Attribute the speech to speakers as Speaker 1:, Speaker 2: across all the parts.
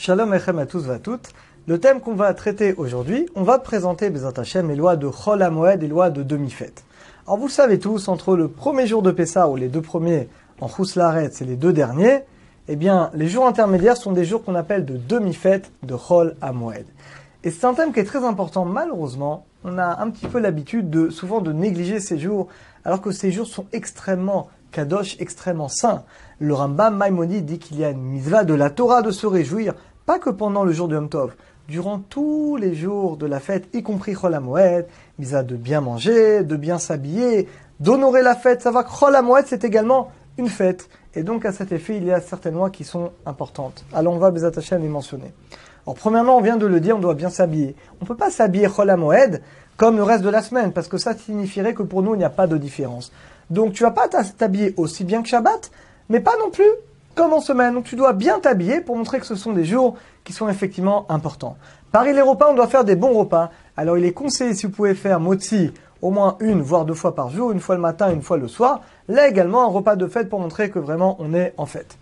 Speaker 1: Shalom Echem à tous et à toutes. Le thème qu'on va traiter aujourd'hui, on va présenter Bezat Hashem les lois de Chol HaMoed et les lois de demi-fête. Alors vous le savez tous, entre le premier jour de Pessah ou les deux premiers en Chus Laaretz et les deux derniers, eh bien les jours intermédiaires sont des jours qu'on appelle de demi-fête de Chol HaMoed. Et c'est un thème qui est très important. Malheureusement, on a un petit peu l'habitude souvent de négliger ces jours, alors que ces jours sont extrêmement kadosh, extrêmement saints. Le Rambam Maïmonide dit qu'il y a une mitzvah de la Torah de se réjouir, pas que pendant le jour du Yom Tov, durant tous les jours de la fête, y compris Chol HaMoed, mitzvah de bien manger, de bien s'habiller, d'honorer la fête. Savoir que Chol HaMoed, c'est également une fête. Et donc, à cet effet, il y a certaines lois qui sont importantes. Alors, on va, Bezat Hashem, les mentionner. Alors, premièrement, on vient de le dire, on doit bien s'habiller. On ne peut pas s'habiller Chol HaMoed comme le reste de la semaine, parce que ça signifierait que pour nous, il n'y a pas de différence. Donc, tu vas pas t'habiller aussi bien que Shabbat, mais pas non plus comme en semaine. Donc, tu dois bien t'habiller pour montrer que ce sont des jours qui sont effectivement importants. Pareil, les repas, on doit faire des bons repas. Alors, il est conseillé, si vous pouvez faire motzi au moins une, voire deux fois par jour, une fois le matin, une fois le soir. Là également, un repas de fête pour montrer que vraiment, on est en fête.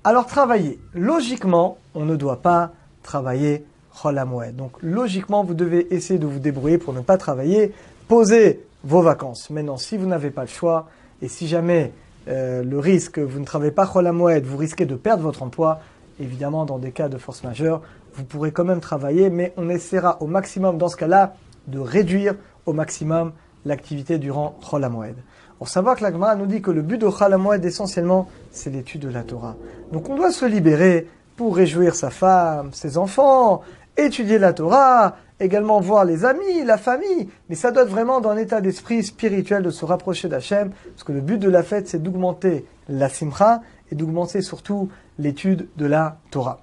Speaker 1: Alors, travailler. Logiquement, on ne doit pas travailler Chol HaMoed. Donc, logiquement, vous devez essayer de vous débrouiller pour ne pas travailler. Posez vos vacances. Maintenant, si vous n'avez pas le choix, et si jamais le risque, vous ne travaillez pas Chol HaMoed, vous risquez de perdre votre emploi, évidemment, dans des cas de force majeure, vous pourrez quand même travailler, mais on essaiera au maximum, dans ce cas-là, de réduire au maximum l'activité durant Chol HaMoed. On savoir que la Gemara nous dit que le but de Chol HaMoed, essentiellement, c'est l'étude de la Torah. Donc, on doit se libérer pour réjouir sa femme, ses enfants, étudier la Torah, également voir les amis, la famille, mais ça doit être vraiment dans un état d'esprit spirituel de se rapprocher d'Hachem, parce que le but de la fête, c'est d'augmenter la simcha et d'augmenter surtout l'étude de la Torah.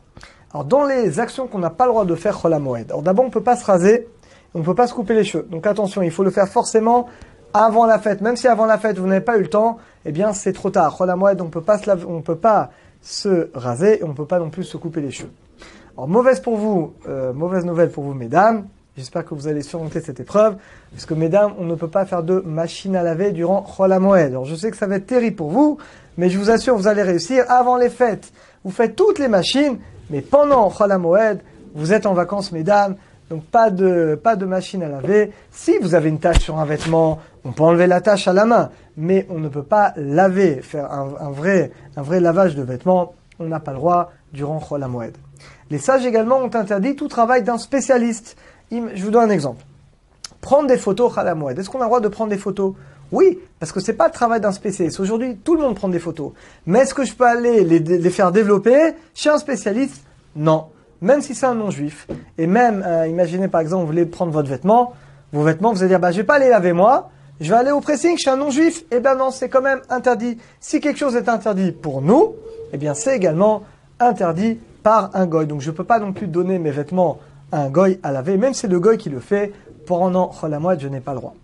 Speaker 1: Alors, dans les actions qu'on n'a pas le droit de faire Chol HaMoed, alors d'abord, on ne peut pas se raser, on ne peut pas se couper les cheveux. Donc attention, il faut le faire forcément avant la fête. Même si avant la fête, vous n'avez pas eu le temps, eh bien, c'est trop tard. Chol HaMoed, on ne peut pas se raser et on ne peut pas non plus se couper les cheveux. Alors, mauvaise nouvelle pour vous, mesdames. J'espère que vous allez surmonter cette épreuve. Puisque, mesdames, on ne peut pas faire de machine à laver durant Chol HaMoed. Alors, je sais que ça va être terrible pour vous, mais je vous assure, vous allez réussir. Avant les fêtes, vous faites toutes les machines, mais pendant Chol HaMoed, vous êtes en vacances, mesdames. Donc, pas de machine à laver. Si vous avez une tache sur un vêtement, on peut enlever la tache à la main. Mais on ne peut pas laver, faire un vrai lavage de vêtements. On n'a pas le droit durant Chol HaMoed. Les sages également ont interdit tout travail d'un spécialiste. Je vous donne un exemple. Prendre des photos Chol HaMoed. Est-ce qu'on a le droit de prendre des photos? Oui, parce que c'est pas le travail d'un spécialiste. Aujourd'hui, tout le monde prend des photos. Mais est-ce que je peux aller les faire développer chez un spécialiste? Non. Même si c'est un non-juif. Et même, imaginez par exemple, vous voulez prendre vos vêtements, vous allez dire, je vais pas les laver moi, je vais aller au pressing chez un non-juif. Eh bien non, c'est quand même interdit. Si quelque chose est interdit pour nous, eh bien c'est également interdit par un goy. Donc je ne peux pas non plus donner mes vêtements à un goy à laver, même si c'est le goy qui le fait. Pendant Chol HaMoed, je n'ai pas le droit.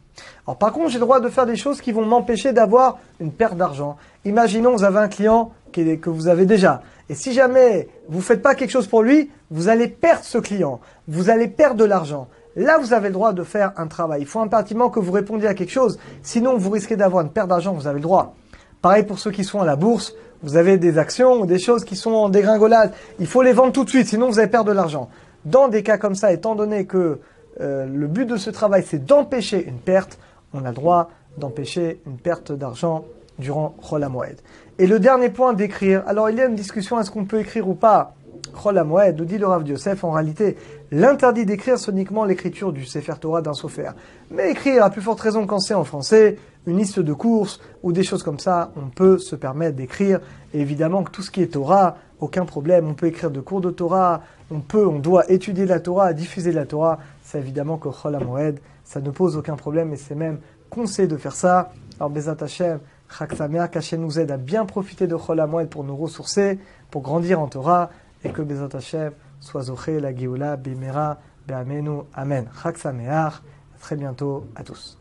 Speaker 1: Alors par contre, j'ai le droit de faire des choses qui vont m'empêcher d'avoir une perte d'argent. Imaginons, vous avez un client que vous avez déjà. Et si jamais vous ne faites pas quelque chose pour lui, vous allez perdre ce client. Vous allez perdre de l'argent. Là, vous avez le droit de faire un travail. Il faut impérativement que vous répondiez à quelque chose. Sinon, vous risquez d'avoir une perte d'argent. Vous avez le droit. Pareil pour ceux qui sont à la bourse. Vous avez des actions ou des choses qui sont en dégringolade. Il faut les vendre tout de suite. Sinon, vous allez perdre de l'argent. Dans des cas comme ça, étant donné que le but de ce travail, c'est d'empêcher une perte, on a le droit d'empêcher une perte d'argent durant Chol HaMoed. Et le dernier point, d'écrire. Alors, il y a une discussion, est-ce qu'on peut écrire ou pas Chol HaMoed, nous dit le Rav Yosef, en réalité, l'interdit d'écrire, c'est uniquement l'écriture du Sefer Torah d'un sofer. Mais écrire, à plus forte raison quand c'est en français, une liste de courses ou des choses comme ça, on peut se permettre d'écrire. Et évidemment que tout ce qui est Torah, aucun problème. On peut écrire de cours de Torah, on doit étudier la Torah, diffuser la Torah. C'est évidemment que Chol HaMoed, ça ne pose aucun problème et c'est même conseillé de faire ça. Alors, Bezat Hashem, Chag Sameach, qu'Hachem nous aide à bien profiter de Chol HaMoed pour nous ressourcer, pour grandir en Torah, et que Bezat Hashem soit Zoché la Géoula, Bimera, Be'amenu, Amen. Chag Sameach, à très bientôt à tous.